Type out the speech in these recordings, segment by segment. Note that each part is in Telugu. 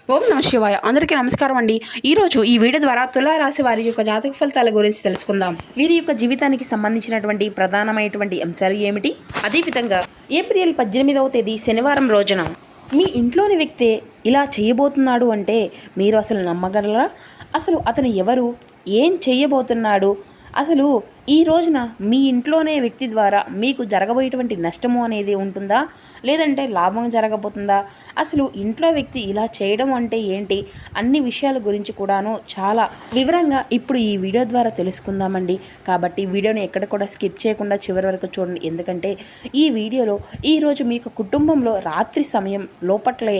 ఓం నమ శివాయ. అందరికీ నమస్కారం అండి. ఈరోజు ఈ వీడియో ద్వారా తులారాశి వారి యొక్క జాతక ఫలితాల గురించి తెలుసుకుందాం. వీరి యొక్క జీవితానికి సంబంధించినటువంటి ప్రధానమైనటువంటి అంశాలు ఏమిటి, అదేవిధంగా ఏప్రిల్ 18వ తేదీ శనివారం రోజున మీ ఇంట్లోని వ్యక్తి ఇలా చేయబోతున్నాడు అంటే మీరు అసలు నమ్మగలరా? అసలు అతను ఎవరు, ఏం చేయబోతున్నాడు, అసలు ఈ రోజున మీ ఇంట్లోనే వ్యక్తి ద్వారా మీకు జరగబోయేటువంటి నష్టము అనేది ఉంటుందా, లేదంటే లాభం జరగబోతుందా, అసలు ఇంట్లో వ్యక్తి ఇలా చేయడం అంటే ఏంటి, అన్ని విషయాల గురించి కూడాను చాలా వివరంగా ఇప్పుడు ఈ వీడియో ద్వారా తెలుసుకుందామండి. కాబట్టి వీడియోని ఎక్కడ కూడా స్కిప్ చేయకుండా చివరి వరకు చూడండి. ఎందుకంటే ఈ వీడియోలో ఈరోజు మీకు కుటుంబంలో రాత్రి సమయం లోపట్లే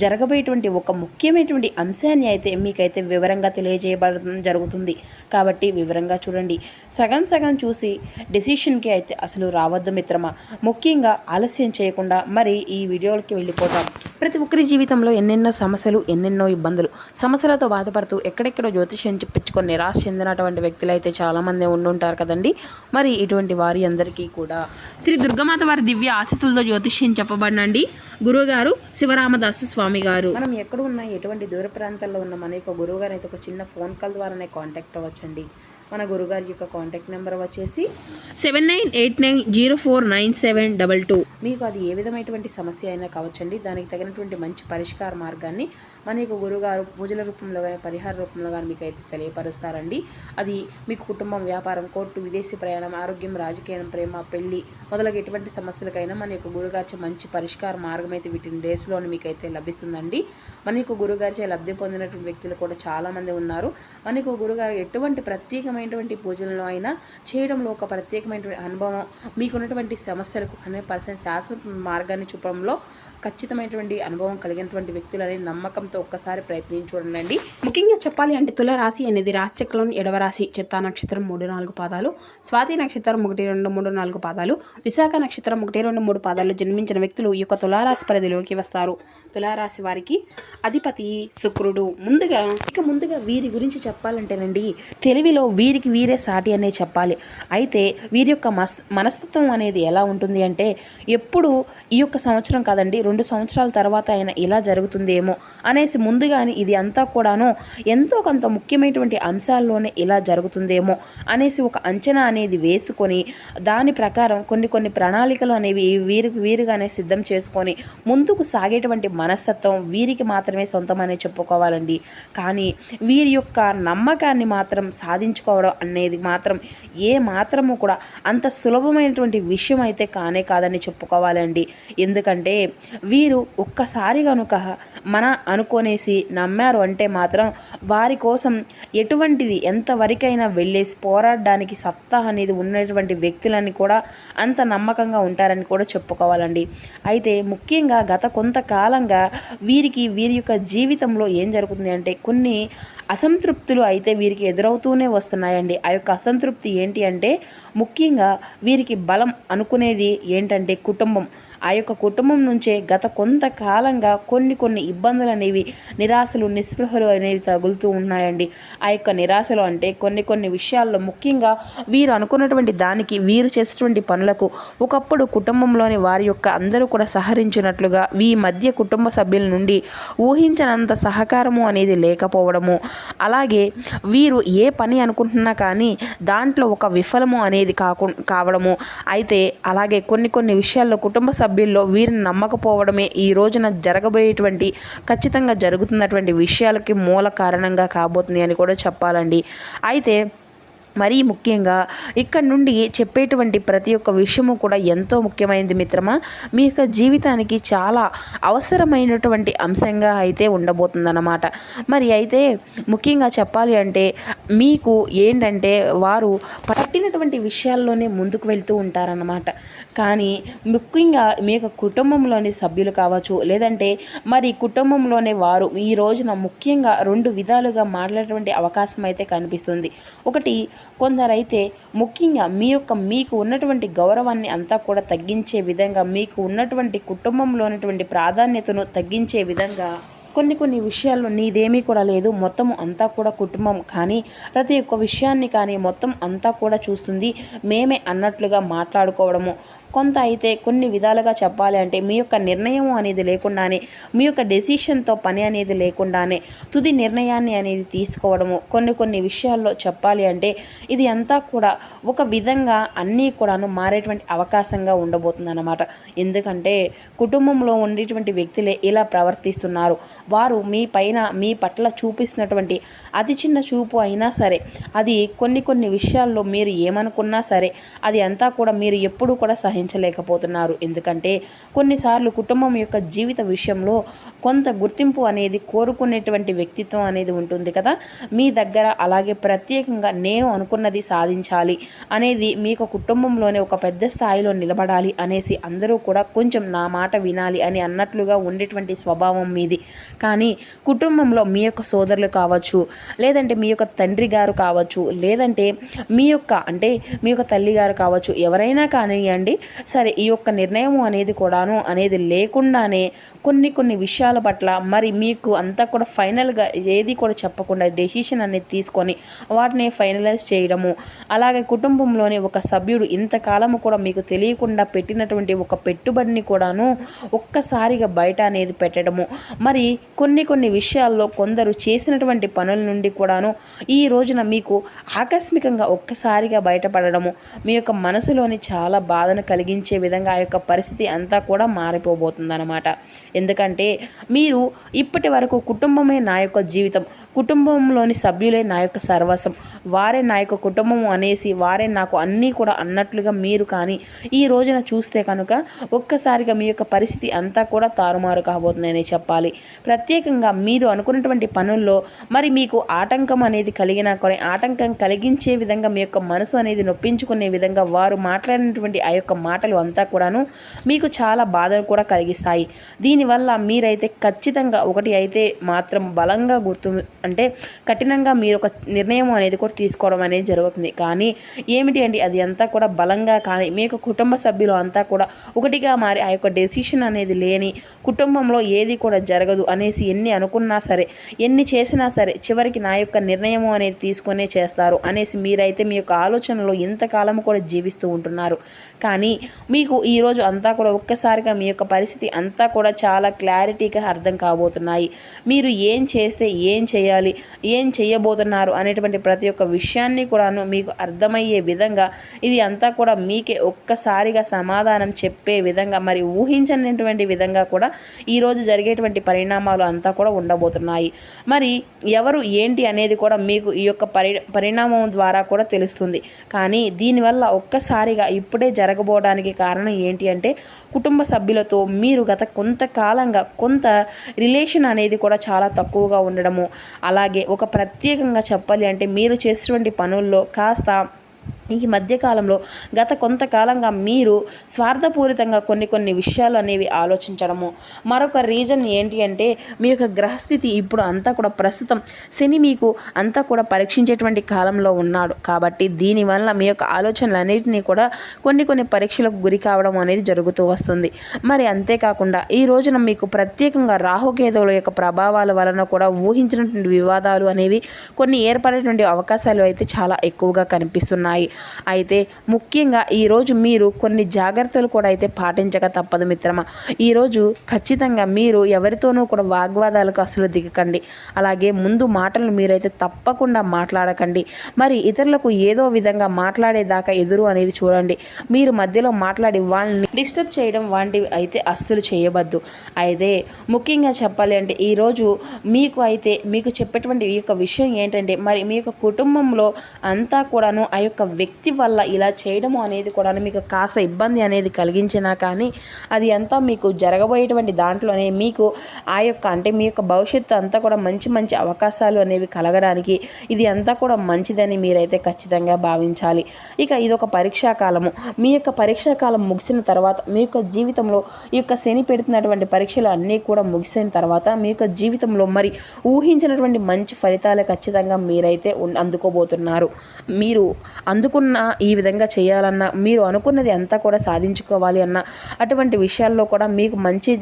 జరగబోయేటువంటి ఒక ముఖ్యమైనటువంటి అంశాన్ని అయితే మీకైతే వివరంగా తెలియజేయబడడం జరుగుతుంది. కాబట్టి వివరంగా చూడండి. సగం చూసి డెసిషన్కి అయితే అసలు రావద్దు మిత్రమా. ముఖ్యంగా ఆలస్యం చేయకుండా మరి ఈ వీడియోలకి వెళ్ళిపోతాం. ప్రతి ఒక్కరి జీవితంలో ఎన్నెన్నో సమస్యలు, ఎన్నెన్నో ఇబ్బందులు, సమస్యలతో బాధపడుతూ ఎక్కడెక్కడో జ్యోతిష్యం చెప్పించుకొని నిరాశ చెందినటువంటి వ్యక్తులు అయితే చాలామంది ఉండుంటారు కదండి. మరి ఇటువంటి వారి అందరికీ కూడా శ్రీ దుర్గామాత వారి దివ్య ఆశీస్సులతో జ్యోతిష్యం చెప్పబడినండి గురువుగారు శివరామదాసు స్వామి గారు. మనం ఎక్కడ ఉన్నా, ఎటువంటి దూర ప్రాంతాల్లో ఉన్న మన యొక్క గురువుగారు అయితే ఒక చిన్న ఫోన్ కాల్ ద్వారానే కాంటాక్ట్ అవ్వచ్చండి. మన గురుగారి యొక్క కాంటాక్ట్ నెంబర్ వచ్చేసి 7989049722. మీకు అది ఏ విధమైనటువంటి సమస్య అయినా కావచ్చండి. దానికి తగినటువంటి మంచి పరిష్కార మార్గాన్ని మన యొక్క గురుగారు పూజల రూపంలో కానీ పరిహార రూపంలో కానీ మీకు అయితే తెలియపరుస్తారండి. అది మీకు కుటుంబం, వ్యాపారం, కోర్టు, విదేశీ ప్రయాణం, ఆరోగ్యం, రాజకీయం, ప్రేమ, పెళ్లి మొదలగు ఎటువంటి సమస్యలకైనా మన యొక్క గురుగారిచే మంచి పరిష్కార మార్గం అయితే వీటిని డేస్లోని మీకు అయితే లభిస్తుందండి. మన యొక్క గురుగారిచే లబ్ధి పొందినటువంటి వ్యక్తులు కూడా చాలామంది ఉన్నారు. మన యొక్క గురుగారు ఎటువంటి ప్రత్యేకమైనటువంటి పూజలను అయినా చేయడంలో ఒక ప్రత్యేకమైనటువంటి అనుభవం, మీకున్నటువంటి సమస్యలకు 100% శాశ్వత మార్గాన్ని చూపడంలో ఖచ్చితమైనటువంటి అనుభవం కలిగినటువంటి వ్యక్తులని నమ్మకంతో ఒక్కసారి ప్రయత్నించి చూడండి. ముఖ్యంగా చెప్పాలి అంటే తులారాశి అనేది రాశిచక్రంలోని 7వ రాశి. చిత్తా నక్షత్రం 3-4 పాదాలు, స్వాతి నక్షత్రం 1-2-3-4 పాదాలు, విశాఖ నక్షత్రం 1-2-3 పాదాలు జన్మించిన వ్యక్తులు ఈ యొక్క తులారాశి పరిధిలోకి వస్తారు. తులారాశి వారికి అధిపతి శుక్రుడు. ముందుగా వీరి గురించి చెప్పాలంటేనండి, తెలివిలో వీరికి వీరే సాటి అనే చెప్పాలి. అయితే వీరి యొక్క మనస్తత్వం అనేది ఎలా ఉంటుంది అంటే, ఎప్పుడు ఈ యొక్క సంవత్సరం కాదండి, 2 సంవత్సరాల తర్వాత అయినా ఇలా జరుగుతుందేమో అనేసి ముందుగానే ఇది అంతా కూడాను ఎంతో కొంత ముఖ్యమైనటువంటి అంశాల్లోనే ఇలా జరుగుతుందేమో అనేసి ఒక అంచనా అనేది వేసుకొని దాని ప్రకారం కొన్ని ప్రణాళికలు అనేవి వీరుగానే సిద్ధం చేసుకొని ముందుకు సాగేటువంటి మనస్తత్వం వీరికి మాత్రమే సొంతమనే చెప్పుకోవాలండి. కానీ వీరి యొక్క నమ్మకాన్ని మాత్రం సాధించుకోవడం అనేది మాత్రం ఏ మాత్రము కూడా అంత సులభమైనటువంటి విషయం అయితే కాదని చెప్పుకోవాలండి. ఎందుకంటే వీరు ఒక్కసారి కనుక మన అనుకోనేసి నమ్మారు అంటే మాత్రం వారి కోసం ఎటువంటిది ఎంతవరకైనా వెళ్ళేసి పోరాడడానికి సత్తా అనేది ఉన్నటువంటి వ్యక్తులని కూడా అంత నమ్మకంగా ఉంటారని కూడా చెప్పుకోవాలండి. అయితే ముఖ్యంగా గత కొంతకాలంగా వీరి యొక్క జీవితంలో ఏం జరుగుతుంది అంటే కొన్ని అసంతృప్తులు అయితే వీరికి ఎదురవుతూనే వస్తున్నాయండి. ఆ యొక్క అసంతృప్తి ఏంటి అంటే ముఖ్యంగా వీరికి బలం అనుకునేది ఏంటంటే కుటుంబం. ఆ యొక్క కుటుంబం నుంచే గత కొంతకాలంగా కొన్ని ఇబ్బందులు అనేవి, నిరాశలు, నిస్పృహలు అనేవి తగులుతూ ఉన్నాయండి. ఆ యొక్క నిరాశలు అంటే కొన్ని విషయాల్లో ముఖ్యంగా వీరు అనుకున్నటువంటి దానికి, వీరు చేసేటువంటి పనులకు ఒకప్పుడు కుటుంబంలోని వారి యొక్క అందరూ కూడా సహకరించినట్లుగా ఈ మధ్య కుటుంబ సభ్యుల నుండి ఊహించినంత సహకారము అనేది లేకపోవడము, అలాగే వీరు ఏ పని అనుకుంటున్నా కానీ దాంట్లో ఒక విఫలము అనేది కావడము, అయితే అలాగే కొన్ని విషయాల్లో కుటుంబ సభ్యుల్లో వీరిని నమ్మకపోవడమే ఈ రోజున జరగబోయేటువంటి ఖచ్చితంగా జరుగుతున్నటువంటి విషయాలకి మూల కారణంగా కాబోతుంది అని కూడా చెప్పాలండి. అయితే మరీ ముఖ్యంగా ఇక్కడ నుండి చెప్పేటువంటి ప్రతి ఒక్క విషయము కూడా ఎంతో ముఖ్యమైనది మిత్రమా. మీ యొక్క జీవితానికి చాలా అవసరమైనటువంటి అంశంగా అయితే ఉండబోతుందన్నమాట. మరి అయితే ముఖ్యంగా చెప్పాలి అంటే మీకు ఏంటంటే వారు పట్టినటువంటి విషయాల్లోనే ముందుకు వెళ్తూ ఉంటారన్నమాట. కానీ ముఖ్యంగా మీ యొక్క కుటుంబంలోని సభ్యులు కావచ్చు, లేదంటే మరి కుటుంబంలోనే వారు ఈ రోజున ముఖ్యంగా 2 విధాలుగా మాట్లాడేటువంటి అవకాశం అయితే కనిపిస్తుంది. ఒకటి, కొందరైతే ముఖ్యంగా మీకు ఉన్నటువంటి గౌరవాన్ని అంతా కూడా తగ్గించే విధంగా, మీకు ఉన్నటువంటి కుటుంబంలో ఉన్నటువంటి ప్రాధాన్యతను తగ్గించే విధంగా కొన్ని కొన్ని విషయాల్లో నీదేమీ కూడా లేదు, మొత్తం అంతా కూడా కుటుంబం కానీ ప్రతి ఒక్క విషయాన్ని కానీ మొత్తం అంతా కూడా చూస్తుంది మేమే అన్నట్లుగా మాట్లాడుకోవడము, కొంత అయితే కొన్ని విధాలుగా చెప్పాలి అంటే మీ యొక్క నిర్ణయం అనేది లేకుండానే, మీ యొక్క డెసిషన్తో పని అనేది లేకుండానే తుది నిర్ణయాన్ని అనేది తీసుకోవడము, కొన్ని కొన్ని విషయాల్లో చెప్పాలి అంటే ఇది అంతా కూడా ఒక విధంగా అన్నీ కూడాను మారేటువంటి అవకాశంగా ఉండబోతుంది అన్నమాట. ఎందుకంటే కుటుంబంలో ఉండేటువంటి వ్యక్తులే ఇలా ప్రవర్తిస్తున్నారు. వారు మీ పైన మీ పట్ల చూపిస్తున్నటువంటి అతి చిన్న చూపు అయినా సరే, అది కొన్ని కొన్ని విషయాల్లో మీరు ఏమనుకున్నా సరే అది అంతా కూడా మీరు ఎప్పుడూ కూడా సహించలేకపోతున్నారు. ఎందుకంటే కొన్నిసార్లు కుటుంబం యొక్క జీవిత విషయంలో కొంత గుర్తింపు అనేది కోరుకునేటువంటి వ్యక్తిత్వం అనేది ఉంటుంది కదా మీ దగ్గర. అలాగే ప్రత్యేకంగా నేను అనుకున్నది సాధించాలి అనేది మీకు కుటుంబంలోనే ఒక పెద్ద స్థాయిలో నిలబడాలి అనేసి అందరూ కూడా కొంచెం నా మాట వినాలి అని అన్నట్లుగా ఉండేటువంటి స్వభావం మీది. కానీ కుటుంబంలో మీ యొక్క సోదరులు కావచ్చు, లేదంటే మీ యొక్క తండ్రి గారు కావచ్చు, లేదంటే మీ యొక్క తల్లి గారు కావచ్చు, ఎవరైనా కానివ్వండి సరే, ఈ యొక్క నిర్ణయం అనేది కూడాను అనేది లేకుండానే కొన్ని కొన్ని విషయాల పట్ల మరి మీకు అంతా కూడా ఫైనల్గా ఏది కూడా చెప్పకుండా డెసిషన్ అనేది తీసుకొని వాటిని ఫైనలైజ్ చేయడము, అలాగే కుటుంబంలోని ఒక సభ్యుడు ఇంతకాలము కూడా మీకు తెలియకుండా పెట్టినటువంటి ఒక పెట్టుబడిని కూడాను ఒక్కసారిగా బయట అనేది పెట్టడము, మరి కొన్ని కొన్ని విషయాల్లో కొందరు చేసినటువంటి పనుల నుండి కూడాను ఈ రోజున మీకు ఆకస్మికంగా ఒక్కసారిగా బయటపడడము మీ యొక్క మనసులోని చాలా బాధను కలిగించే విధంగా ఆ యొక్క పరిస్థితి అంతా కూడా మారిపోబోతుందన్నమాట. ఎందుకంటే మీరు ఇప్పటి వరకు కుటుంబమే నా యొక్క జీవితం, కుటుంబంలోని సభ్యులే నా యొక్క సర్వస్వం, వారే నా యొక్క కుటుంబం అనేసి వారే నాకు అన్నీ కూడా అన్నట్లుగా మీరు కానీ ఈ రోజున చూస్తే కనుక ఒక్కసారిగా మీ యొక్క పరిస్థితి అంతా కూడా తారుమారు కాబోతుందనే చెప్పాలి. ప్రత్యేకంగా మీరు అనుకున్నటువంటి పనుల్లో మరి మీకు ఆటంకం అనేది కలిగినా కూడా ఆటంకం కలిగించే విధంగా మీ యొక్క మనసు అనేది నొప్పించుకునే విధంగా వారు మాట్లాడినటువంటి ఆ యొక్క మాటలు అంతా కూడాను మీకు చాలా బాధను కూడా కలిగిస్తాయి. దీనివల్ల మీరైతే ఖచ్చితంగా ఒకటి అయితే మాత్రం బలంగా అంటే కఠినంగా మీరు ఒక నిర్ణయం అనేది కూడా తీసుకోవడం అనేది జరుగుతుంది. కానీ ఏమిటి అంటే అది అంతా కూడా బలంగా కానీ మీ యొక్క కుటుంబ సభ్యులు అంతా కూడా ఒకటిగా మారి ఆ యొక్క డెసిషన్ అనేది లేని కుటుంబంలో ఏది కూడా జరగదు అనేసి ఎన్ని అనుకున్నా సరే, ఎన్ని చేసినా సరే చివరికి నా యొక్క నిర్ణయము అనేది తీసుకునే చేస్తారు అనేసి మీరైతే మీ యొక్క ఆలోచనలో ఇంతకాలం కూడా జీవిస్తూ ఉంటున్నారు. కానీ మీకు ఈరోజు అంతా కూడా ఒక్కసారిగా మీ యొక్క పరిస్థితి అంతా కూడా చాలా క్లారిటీగా అర్థం కాబోతున్నాయి. మీరు ఏం చేస్తే ఏం చేయాలి, ఏం చేయబోతున్నారు అనేటువంటి ప్రతి ఒక్క విషయాన్ని కూడాను మీకు అర్థమయ్యే విధంగా ఇది అంతా కూడా మీకే ఒక్కసారిగా సమాధానం చెప్పే విధంగా మరి ఊహించనటువంటి విధంగా కూడా ఈరోజు జరిగేటువంటి పరిణామాలు అంతా కూడా ఉండబోతున్నాయి. మరి ఎవరు ఏంటి అనేది కూడా మీకు ఈ యొక్క పరిణామం ద్వారా కూడా తెలుస్తుంది. కానీ దీనివల్ల ఒక్కసారిగా ఇప్పుడే జరగబోవడానికి కారణం ఏంటి అంటే కుటుంబ సభ్యులతో మీరు గత కొంతకాలంగా కొంత రిలేషన్ అనేది కూడా చాలా తక్కువగా ఉండడము, అలాగే ఒక ప్రత్యేకంగా చెప్పాలి అంటే మీరు చేసేటువంటి పనుల్లో కాస్త ఈ మధ్యకాలంలో గత కొంతకాలంగా మీరు స్వార్థపూరితంగా కొన్ని విషయాలు అనేవి ఆలోచించడము, మరొక రీజన్ ఏంటి అంటే మీ యొక్క గ్రహస్థితి ఇప్పుడు అంతా కూడా ప్రస్తుతం శని మీకు అంతా కూడా పరీక్షించేటువంటి కాలంలో ఉన్నాడు. కాబట్టి దీనివల్ల మీ యొక్క ఆలోచనలన్నింటినీ కూడా కొన్ని పరీక్షలకు గురి కావడం అనేది జరుగుతూ వస్తుంది. మరి అంతేకాకుండా ఈ రోజున మీకు ప్రత్యేకంగా రాహుకేతువుల యొక్క ప్రభావాల వలన కూడా ఊహించినటువంటి వివాదాలు అనేవి కొన్ని ఏర్పడేటువంటి అవకాశాలు అయితే చాలా ఎక్కువగా కనిపిస్తున్నాయి. అయితే ముఖ్యంగా ఈరోజు మీరు కొన్ని జాగ్రత్తలు కూడా అయితే పాటించక తప్పదు మిత్రమా. ఈరోజు ఖచ్చితంగా మీరు ఎవరితోనూ కూడా వాగ్వాదాలకు అసలు దిగకండి. అలాగే ముందు మాటలు మీరైతే తప్పకుండా మాట్లాడకండి. మరి ఇతరులకు ఏదో విధంగా మాట్లాడేదాకా ఎదురు అనేది చూడండి. మీరు మధ్యలో మాట్లాడి వాళ్ళని డిస్టర్బ్ చేయడం వంటివి అయితే అస్సలు చేయవద్దు. అయితే ముఖ్యంగా చెప్పాలి అంటే ఈరోజు మీకు చెప్పేటువంటి ఈ యొక్క విషయం ఏంటంటే మరి మీ యొక్క కుటుంబంలో అంతా కూడాను ఆ యొక్క వ్యక్తి వల్ల ఇలా చేయడము అనేది కూడా మీకు కాస్త ఇబ్బంది అనేది కలిగించినా కానీ అది అంతా మీకు జరగబోయేటువంటి దాంట్లోనే మీకు ఆ యొక్క అంటే మీ యొక్క భవిష్యత్తు అంతా కూడా మంచి అవకాశాలు అనేవి కలగడానికి ఇది అంతా కూడా మంచిదని మీరైతే ఖచ్చితంగా భావించాలి. ఇక ఇదొక పరీక్షాకాలము. మీ యొక్క పరీక్షాకాలం ముగిసిన తర్వాత మీ యొక్క జీవితంలో ఈ యొక్క శని పెడుతున్నటువంటి పరీక్షలు అన్నీ కూడా ముగిసిన తర్వాత మీ యొక్క జీవితంలో మరి ఊహించినటువంటి మంచి ఫలితాలు ఖచ్చితంగా మీరైతే అందుకోబోతున్నారు. మీరు అనుకున్న ఈ విధంగా చేయాలన్నా, మీరు అనుకున్నది అంతా కూడా సాధించుకోవాలి అన్న అటువంటి విషయాల్లో కూడా మీకు మంచి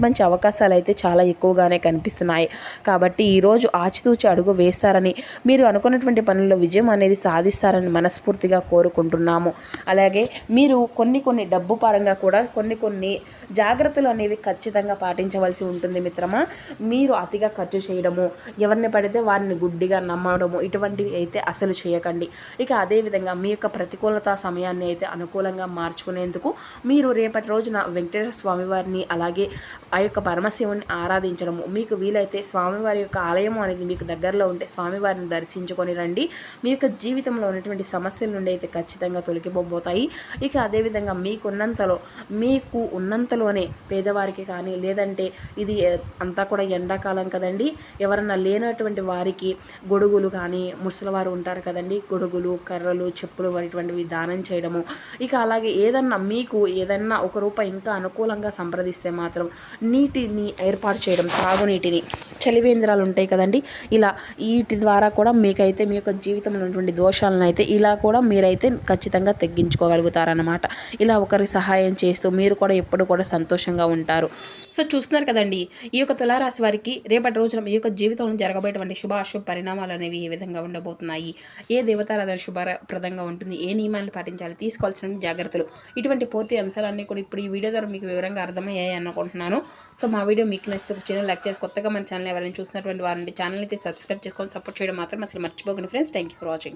మంచి అవకాశాలు అయితే చాలా ఎక్కువగానే కనిపిస్తున్నాయి. కాబట్టి ఈరోజు ఆచితూచి అడుగు వేస్తారని, మీరు అనుకున్నటువంటి పనుల్లో విజయం అనేది సాధిస్తారని మనస్ఫూర్తిగా కోరుకుంటున్నాము. అలాగే మీరు కొన్ని డబ్బు పరంగా కూడా కొన్ని జాగ్రత్తలు అనేవి ఖచ్చితంగా పాటించవలసి ఉంటుంది మిత్రమా. మీరు అతిగా ఖర్చు చేయడము, ఎవరిని పడితే వారిని గుడ్డిగా నమ్మడము, ఇటువంటివి అయితే అసలు చేయకండి. ఇక అదేవిధంగా మీ యొక్క ప్రతికూలత సమయాన్ని అయితే అనుకూలంగా మార్చుకునేందుకు మీరు రేపటి రోజున వెంకటేశ్వర స్వామి వారిని, అలాగే ఆ యొక్క పరమశివుని ఆరాధించడము, మీకు వీలైతే స్వామివారి యొక్క ఆలయం అనేది మీకు దగ్గరలో ఉంటే స్వామివారిని దర్శించుకొని రండి. మీ యొక్క జీవితంలో ఉన్నటువంటి సమస్యల నుండి అయితే ఖచ్చితంగా తొలగిపోతాయి. ఇక అదేవిధంగా మీకు ఉన్నంతలోనే పేదవారికి కానీ, లేదంటే ఇది అంతా కూడా ఎండాకాలం కదండి, ఎవరన్నా లేనటువంటి వారికి గొడుగులు కానీ, ముసలివారు ఉంటారు కదండి, గొడుగులు, కర్రలు, చెప్పులు ఇటువంటివి దానం చేయడము. ఇక అలాగే మీకు ఏదన్నా ₹1 ఇంకా అనుకూలంగా సంప్రదిస్తే మాత్రం నీటిని ఏర్పాటు చేయడం, తాగునీటిని, చలివేంద్రాలు ఉంటాయి కదండి, ఇలా వీటి ద్వారా కూడా మీకైతే మీ యొక్క జీవితంలో ఉన్నటువంటి దోషాలను అయితే ఇలా కూడా మీరైతే ఖచ్చితంగా తగ్గించుకోగలుగుతారన్నమాట. ఇలా ఒకరి సహాయం చేస్తూ మీరు కూడా ఎప్పుడు కూడా సంతోషంగా ఉంటారు. సో చూస్తున్నారు కదండి, ఈ యొక్క తులారాశి వారికి రేపటి రోజున మీ యొక్క జీవితంలో జరగబోయేటువంటి శుభాశుభ పరిణామాలు అనేవి ఏ విధంగా ఉండబోతున్నాయి, ఏ దేవతారాధన శుభప్రదంగా ఉంటుంది, ఏ నియమాలను పాటించాలి, తీసుకోవాల్సిన జాగ్రత్తలు, ఇటువంటి పూర్తి అంశాలన్నీ కూడా ఇప్పుడు ఈ వీడియో ద్వారా మీకు వివరంగా అర్థమయ్యాయి అనుకుంటున్నాను. సో మా వీడియో మీకు నచ్చితే చిన్న లైక్ చేసి, కొత్తగా మన ఛానల్ ఎవరైనా చూసినటువంటి వారిని ఛానల్ అయితే సబ్స్క్రైబ్ చేసుకొని సపోర్ట్ చేయడం మాత్రం అసలు మర్చిపోకండి friends. Thank you for watching.